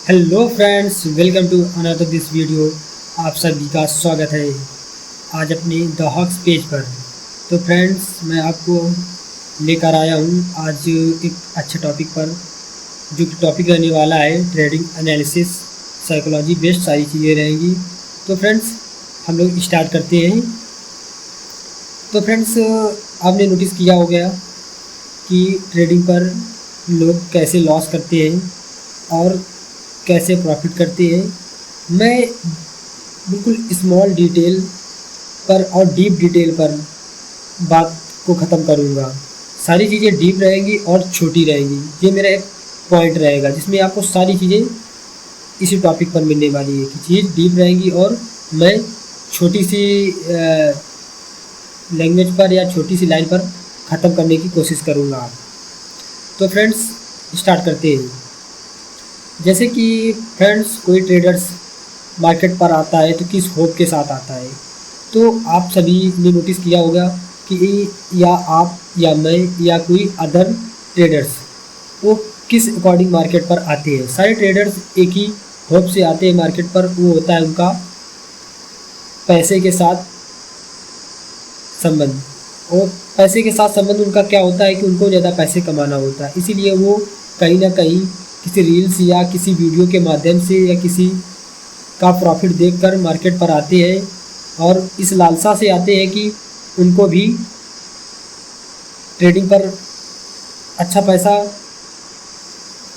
Hello friends, welcome to another this video. आप सभी का स्वागत है आज अपने द हॉक्स पेज पर। तो फ्रेंड्स, मैं आपको लेकर आया हूँ आज एक अच्छे टॉपिक पर, जो कि टॉपिक रहने वाला है ट्रेडिंग एनालिसिस, साइकोलॉजी बेस्ड सारी चीज़ें रहेंगी। तो फ्रेंड्स, हम लोग स्टार्ट करते हैं। तो फ्रेंड्स, आपने नोटिस किया हो गया कि ट्रेडिंग पर लोग कैसे लॉस करते हैं और कैसे प्रॉफिट करते हैं। मैं बिल्कुल स्मॉल डिटेल पर और डीप डिटेल पर बात को ख़त्म करूँगा। सारी चीज़ें डीप रहेंगी और छोटी रहेंगी। ये मेरा एक पॉइंट रहेगा जिसमें आपको सारी चीज़ें इसी टॉपिक पर मिलने वाली है कि चीज़ डीप रहेंगी और मैं छोटी सी लैंग्वेज पर या छोटी सी लाइन पर ख़त्म करने की कोशिश करूँगा। तो फ्रेंड्स, स्टार्ट करते हैं। जैसे कि फ्रेंड्स, कोई ट्रेडर्स मार्केट पर आता है तो किस होप के साथ आता है। तो आप सभी ने नोटिस किया होगा कि या आप या मैं या कोई अदर ट्रेडर्स वो किस अकॉर्डिंग मार्केट पर आते हैं। सारे ट्रेडर्स एक ही होप से आते हैं मार्केट पर, वो होता है उनका पैसे के साथ संबंध। और पैसे के साथ संबंध उनका क्या होता है कि उनको ज़्यादा पैसे कमाना होता है, इसीलिए वो कहीं ना कहीं किसी रील्स या किसी वीडियो के माध्यम से या किसी का प्रॉफिट देखकर मार्केट पर आते हैं और इस लालसा से आते हैं कि उनको भी ट्रेडिंग पर अच्छा पैसा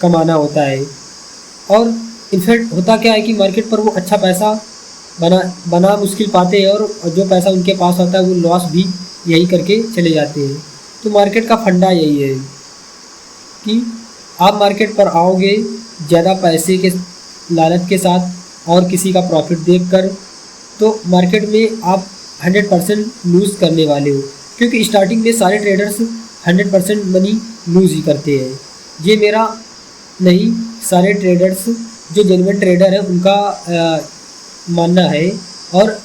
कमाना होता है। और इनफैक्ट होता क्या है कि मार्केट पर वो अच्छा पैसा बना मुश्किल पाते हैं और जो पैसा उनके पास होता है वो लॉस भी यही करके चले जाते हैं। तो मार्केट का फंडा यही है कि आप मार्केट पर आओगे ज़्यादा पैसे के लालच के साथ और किसी का प्रॉफिट देखकर, तो मार्केट में आप 100% लूज़ करने वाले हो, क्योंकि स्टार्टिंग में सारे ट्रेडर्स 100% मनी लूज़ ही करते हैं। ये मेरा नहीं, सारे ट्रेडर्स जो जेन्युइन ट्रेडर है उनका मानना है। और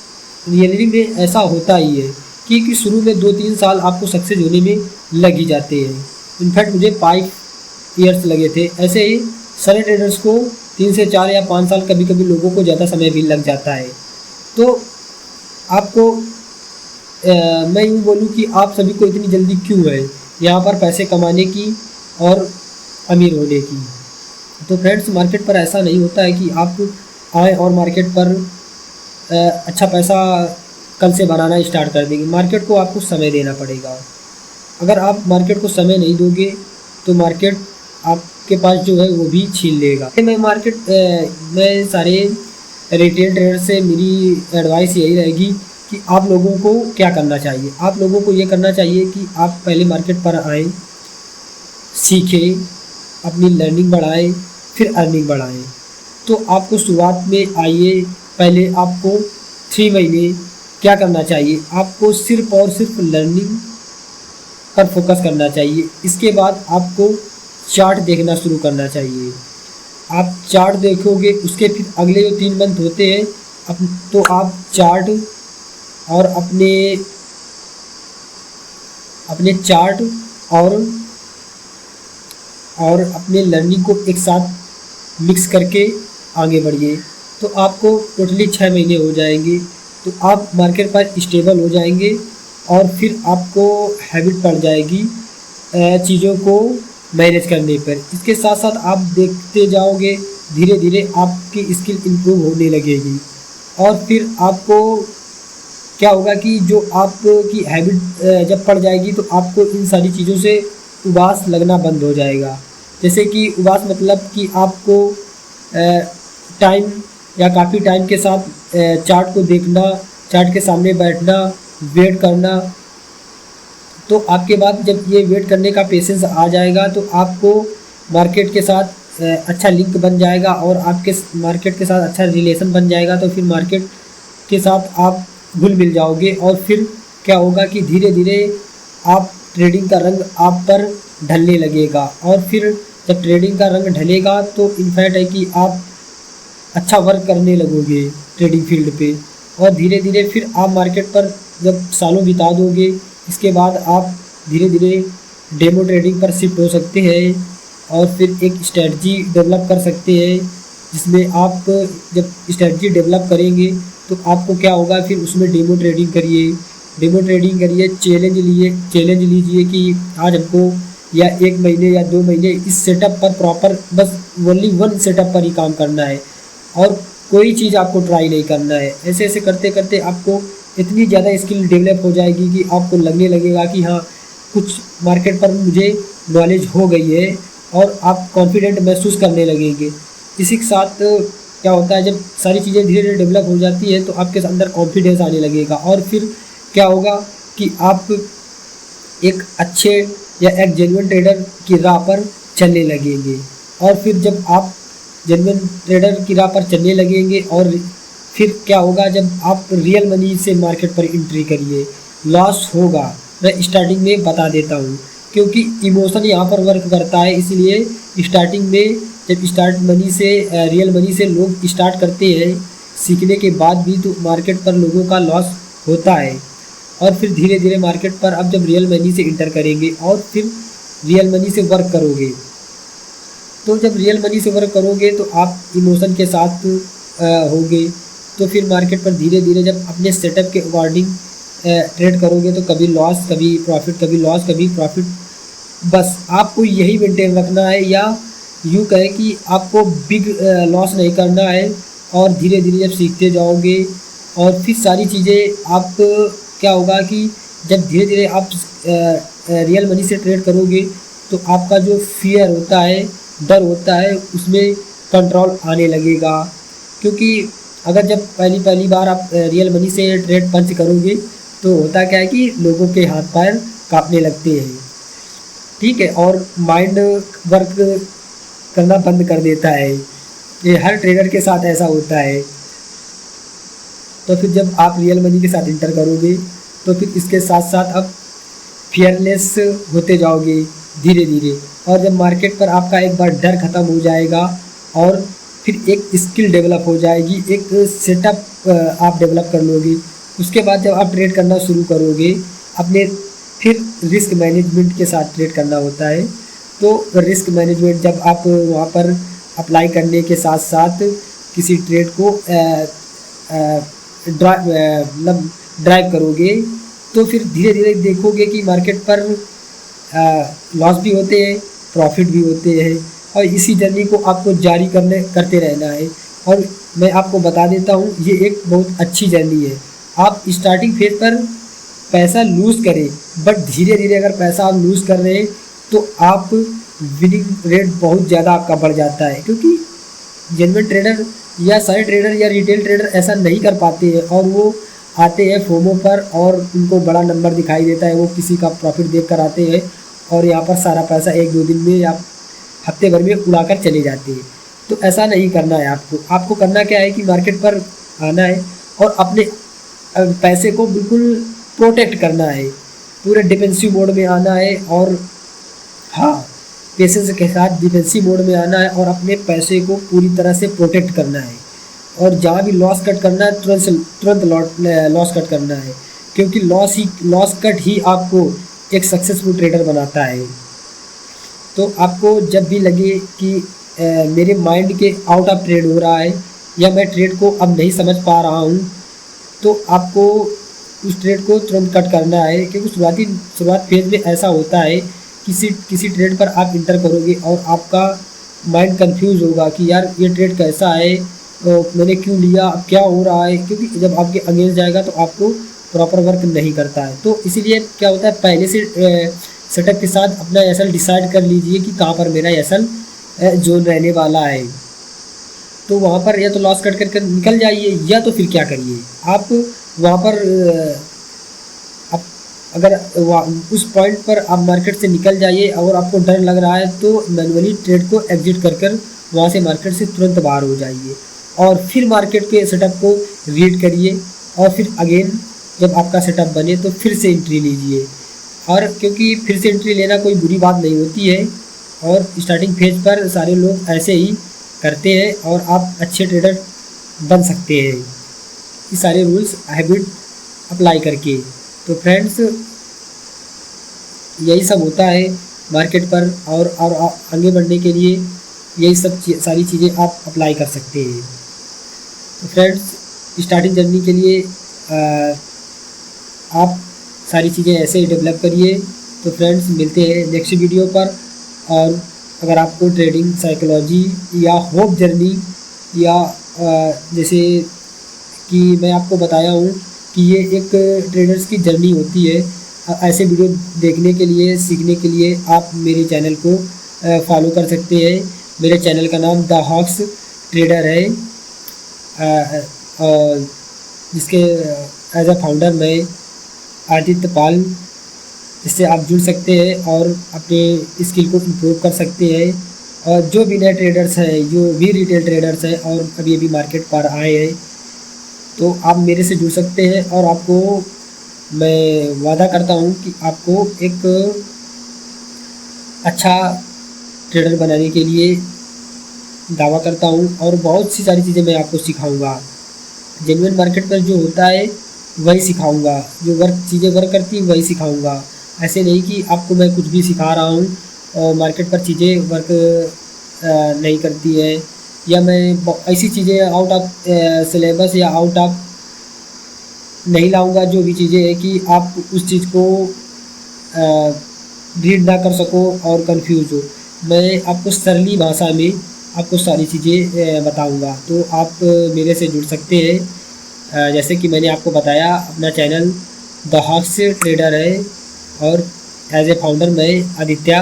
रियलिटी में ऐसा होता ही है कि शुरू में 2-3 साल आपको सक्सेस होने में लग ही जाते हैं। इनफैक्ट मुझे 5 ईयर्स लगे थे। ऐसे ही सारे ट्रेडर्स को 3 से 4 या 5 साल, कभी कभी लोगों को ज़्यादा समय भी लग जाता है। तो आपको मैं यूँ बोलूँ कि आप सभी को इतनी जल्दी क्यों है यहाँ पर पैसे कमाने की और अमीर होने की। तो फ्रेंड्स, मार्केट पर ऐसा नहीं होता है कि आप आए और मार्केट पर अच्छा पैसा कल से बनाना स्टार्ट कर देंगे। मार्केट को आपको समय देना पड़ेगा। अगर आप मार्केट को समय नहीं दोगे तो मार्केट आपके पास जो है वो भी छीन लेगा। मैं सारे रिटेल ट्रेडर से मेरी एडवाइस यही रहेगी कि आप लोगों को क्या करना चाहिए। आप लोगों को ये करना चाहिए कि आप पहले मार्केट पर आएँ, सीखें, अपनी लर्निंग बढ़ाएं, फिर अर्निंग बढ़ाएं। तो आपको शुरुआत में आइए, पहले आपको 3 महीने क्या करना चाहिए, आपको सिर्फ और सिर्फ लर्निंग पर फोकस करना चाहिए। इसके बाद आपको चार्ट देखना शुरू करना चाहिए। आप चार्ट देखोगे, उसके फिर अगले जो 3 मंथ होते हैं तो आप चार्ट और अपने चार्ट और अपने लर्निंग को एक साथ मिक्स करके आगे बढ़िए। तो आपको टोटली 6 महीने हो जाएंगे, तो आप मार्केट पर स्टेबल हो जाएंगे और फिर आपको हैबिट पड़ जाएगी चीज़ों को मैनेज करने पर। इसके साथ साथ आप देखते जाओगे, धीरे धीरे आपकी स्किल इम्प्रूव होने लगेगी। और फिर आपको क्या होगा कि जो आपकी हैबिट जब पड़ जाएगी तो आपको इन सारी चीज़ों से उबास लगना बंद हो जाएगा। जैसे कि उबास मतलब कि आपको टाइम या काफ़ी टाइम के साथ चार्ट को देखना, चार्ट के सामने बैठना, वेट करना। तो आपके बाद जब ये वेट करने का पेशेंस आ जाएगा तो आपको मार्केट के साथ अच्छा लिंक बन जाएगा और आपके मार्केट के साथ अच्छा रिलेशन बन जाएगा। तो फिर मार्केट के साथ आप घुल मिल जाओगे और फिर क्या होगा कि धीरे धीरे आप ट्रेडिंग का रंग आप पर ढलने लगेगा। और फिर जब ट्रेडिंग का रंग ढलेगा तो इनफैक्ट है कि आप अच्छा वर्क करने लगोगे ट्रेडिंग फील्ड पे। और धीरे धीरे फिर आप मार्केट पर जब सालों बिता दोगे, इसके बाद आप धीरे धीरे डेमो ट्रेडिंग पर शिफ्ट हो सकते हैं और फिर एक स्ट्रेटजी डेवलप कर सकते हैं जिसमें आप जब स्ट्रेटजी डेवलप करेंगे तो आपको क्या होगा, फिर उसमें डेमो ट्रेडिंग करिए, चैलेंज लीजिए कि आज हमको या 1 महीने या 2 महीने इस सेटअप पर प्रॉपर बस ओनली वन सेटअप पर ही काम करना है और कोई चीज़ आपको ट्राई नहीं करना है। ऐसे ऐसे करते करते आपको इतनी ज़्यादा स्किल डेवलप हो जाएगी कि आपको लगने लगेगा कि हाँ, कुछ मार्केट पर मुझे नॉलेज हो गई है और आप कॉन्फिडेंट महसूस करने लगेंगे। इसी के साथ क्या होता है, जब सारी चीज़ें धीरे धीरे डेवलप हो जाती है तो आपके अंदर कॉन्फिडेंस आने लगेगा और फिर क्या होगा कि आप एक अच्छे या एक जेन्युइन ट्रेडर की राह पर चलने लगेंगे। और फिर जब आप जेन्युइन ट्रेडर की राह पर चलने लगेंगे और फिर क्या होगा, जब आप रियल मनी से मार्केट पर एंट्री करिए, लॉस होगा, मैं स्टार्टिंग में बता देता हूँ क्योंकि इमोशन यहाँ पर वर्क करता है। इसलिए स्टार्टिंग में जब रियल मनी से लोग स्टार्ट करते हैं सीखने के बाद भी तो मार्केट पर लोगों का लॉस होता है और फिर धीरे धीरे मार्केट पर अब जब रियल मनी से इंटर करेंगे और फिर रियल मनी से वर्क करोगे, तो जब रियल मनी से वर्क करोगे तो आप इमोशन के साथ होगे, तो फिर मार्केट पर धीरे धीरे जब अपने सेटअप के अकॉर्डिंग ट्रेड करोगे तो कभी लॉस कभी प्रॉफिट, कभी लॉस कभी प्रॉफिट, बस आपको यही मेंटेन रखना है या यूँ कहें कि आपको बिग लॉस नहीं करना है। और धीरे धीरे जब सीखते जाओगे और फिर सारी चीज़ें आप क्या होगा कि जब धीरे धीरे आप रियल मनी से ट्रेड करोगे तो आपका जो फियर होता है, डर होता है, उसमें कंट्रोल आने लगेगा। क्योंकि अगर जब पहली पहली बार आप रियल मनी से ट्रेड पंच करोगे तो होता क्या है कि लोगों के हाथ पैर कांपने लगते हैं, ठीक है, और माइंड वर्क करना बंद कर देता है। ये हर ट्रेडर के साथ ऐसा होता है। तो फिर जब आप रियल मनी के साथ इंटर करोगे तो फिर इसके साथ साथ आप फियरलेस होते जाओगे धीरे धीरे। और जब मार्केट पर आपका एक बार डर ख़त्म हो जाएगा और फिर एक स्किल डेवलप हो जाएगी, एक सेटअप आप डेवलप कर लोगे, उसके बाद जब आप ट्रेड करना शुरू करोगे अपने, फिर रिस्क मैनेजमेंट के साथ ट्रेड करना होता है। तो रिस्क मैनेजमेंट जब आप वहाँ पर अप्लाई करने के साथ साथ किसी ट्रेड को मतलब ड्राइव करोगे तो फिर धीरे धीरे देखोगे कि मार्केट पर लॉस भी होते हैं, प्रॉफिट भी होते हैं और इसी जर्नी को आपको जारी करते रहना है। और मैं आपको बता देता हूँ, ये एक बहुत अच्छी जर्नी है। आप स्टार्टिंग फेज पर पैसा लूज़ करें, बट धीरे धीरे अगर पैसा आप लूज़ कर रहे हैं तो आप विनिंग रेट बहुत ज़्यादा आपका बढ़ जाता है। क्योंकि जेन्युइन ट्रेडर या सारे ट्रेडर या रिटेल ट्रेडर ऐसा नहीं कर पाते हैं और वो आते हैं फोमो पर और उनको बड़ा नंबर दिखाई देता है, वो किसी का प्रॉफिट देख कर आते हैं और यहाँ पर सारा पैसा 1-2 दिन में या हफ्ते भर में उड़ा कर चले जाते हैं। तो ऐसा नहीं करना है आपको करना क्या है कि मार्केट पर आना है और अपने पैसे को बिल्कुल प्रोटेक्ट करना है, पूरे डिफेंसिव मोड में आना है और हाँ, पेशेंस के साथ डिफेंसिव मोड में आना है और अपने पैसे को पूरी तरह से प्रोटेक्ट करना है। और जहाँ भी लॉस कट करना है तुरंत लॉस कट करना है, क्योंकि लॉस कट ही आपको एक सक्सेसफुल ट्रेडर बनाता है। तो आपको जब भी लगे कि मेरे माइंड के आउट ऑफ ट्रेड हो रहा है या मैं ट्रेड को अब नहीं समझ पा रहा हूँ, तो आपको उस ट्रेड को तुरंत कट करना है। क्योंकि शुरुआत फेज में ऐसा होता है, किसी ट्रेड पर आप इंटर करोगे और आपका माइंड कंफ्यूज होगा कि यार ये ट्रेड कैसा है, तो मैंने क्यों लिया, अब क्या हो रहा है, क्योंकि जब आपके अगेंस्ट जाएगा तो आपको प्रॉपर वर्क नहीं करता है। तो इसीलिए क्या होता है, पहले से सेटअप के साथ अपना एसएल डिसाइड कर लीजिए कि कहाँ पर मेरा एसएल जोन रहने वाला है। तो वहाँ पर या तो लॉस कट करके निकल जाइए या तो फिर क्या करिए, आप वहाँ पर अगर उस पॉइंट पर आप मार्केट से निकल जाइए और आपको डर लग रहा है तो मैनुअली ट्रेड को एग्जिट कर वहाँ से मार्केट से तुरंत बाहर हो जाइए और फिर मार्केट के सेटअप को रीड करिए और फिर अगेन जब आपका सेटअप बने तो फिर से एंट्री लीजिए। और क्योंकि फिर से एंट्री लेना कोई बुरी बात नहीं होती है और स्टार्टिंग फेज पर सारे लोग ऐसे ही करते हैं और आप अच्छे ट्रेडर बन सकते हैं ये सारे रूल्स हैबिट अप्लाई करके। तो फ्रेंड्स, यही सब होता है मार्केट पर और आगे बढ़ने के लिए यही सब सारी चीज़ें आप अप्लाई कर सकते हैं। तो फ्रेंड्स, स्टार्टिंग जर्नी के लिए आप सारी चीज़ें ऐसे ही डेवलप करिए। तो फ्रेंड्स, मिलते हैं नेक्स्ट वीडियो पर। और अगर आपको ट्रेडिंग साइकोलॉजी या होप जर्नी या जैसे कि मैं आपको बताया हूँ कि ये एक ट्रेडर्स की जर्नी होती है, ऐसे वीडियो देखने के लिए, सीखने के लिए आप मेरे चैनल को फॉलो कर सकते हैं। मेरे चैनल का नाम द हॉक्स ट्रेडर है, जिसके एज अ फाउंडर मैं आदित्य पाल। इससे आप जुड़ सकते हैं और अपने स्किल को इम्प्रूव कर सकते हैं। और जो भी नए ट्रेडर्स हैं, जो भी रिटेल ट्रेडर्स हैं और अभी अभी मार्केट पर आए हैं, तो आप मेरे से जुड़ सकते हैं। और आपको मैं वादा करता हूँ कि आपको एक अच्छा ट्रेडर बनाने के लिए दावा करता हूँ, और बहुत सी सारी चीज़ें मैं आपको सिखाऊंगा। जेन्युइन मार्केट पर जो होता है वही सिखाऊंगा, जो चीज़ें वर्क करती हैं वही सिखाऊंगा। ऐसे नहीं कि आपको मैं कुछ भी सिखा रहा हूँ और मार्केट पर चीज़ें वर्क नहीं करती है, या मैं ऐसी चीज़ें आउट ऑफ सिलेबस या आउट ऑफ नहीं लाऊंगा, जो भी चीज़ें हैं कि आप उस चीज़ को रीड ना कर सको और कंफ्यूज हो। मैं आपको सरली भाषा में आपको सारी चीज़ें बताऊंगा। तो आप मेरे से जुड़ सकते हैं। जैसे कि मैंने आपको बताया, अपना चैनल द हॉक्स ट्रेडर है और एज ए फाउंडर मैं आदित्य